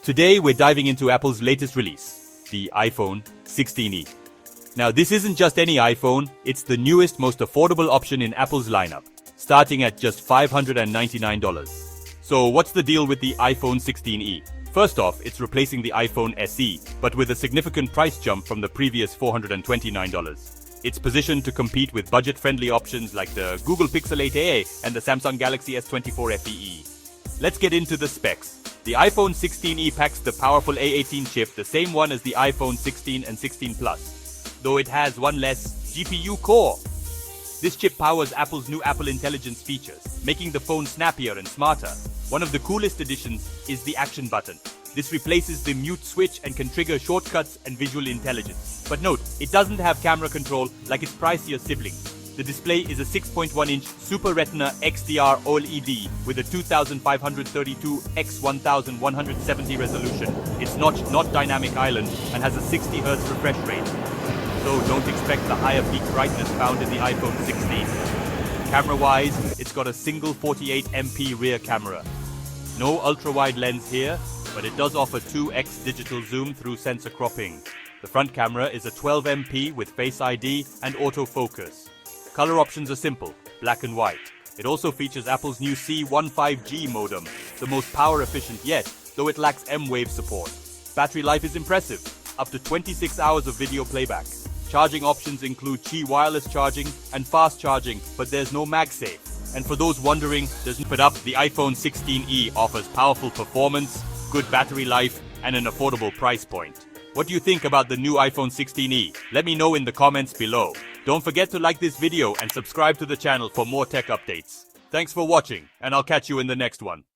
Today we're diving into Apple's latest release, the iPhone 16e. Now this isn't just any iPhone, it's the newest, most affordable option in Apple's lineup, starting at just $599. So what's the deal with the iPhone 16e? First off, it's replacing the iPhone SE, but with a significant price jump from the previous $429. It's positioned to compete with budget-friendly options like the Google Pixel 8a and the Samsung Galaxy S24 FE. Let's get into the specs. The iPhone 16e packs the powerful A18 chip, the same one as the iPhone 16 and 16 Plus, though it has one less GPU core. This chip powers Apple's new Apple Intelligence features, making the phone snappier and smarter. One of the coolest additions is the action button. This replaces the mute switch and can trigger shortcuts and visual intelligence. But note, it doesn't have camera control like its pricier sibling. The display is a 6.1-inch Super Retina XDR OLED with a 2532 x 1170 resolution. It's notched, not dynamic island, and has a 60 Hz refresh rate. So don't expect the higher peak brightness found in the iPhone 16. Camera-wise, it's got a single 48MP rear camera. No ultra-wide lens here, but it does offer 2x digital zoom through sensor cropping. The front camera is a 12MP with Face ID and autofocus. Color options are simple, black and white. It also features Apple's new C15G modem, the most power efficient yet, though it lacks M-Wave support. Battery life is impressive, up to 26 hours of video playback. Charging options include Qi wireless charging and fast charging, but there's no MagSafe. And for those wondering, the iPhone 16e offers powerful performance, good battery life, and an affordable price point. What do you think about the new iPhone 16e? Let me know in the comments below. Don't forget to like this video and subscribe to the channel for more tech updates. Thanks for watching, and I'll catch you in the next one.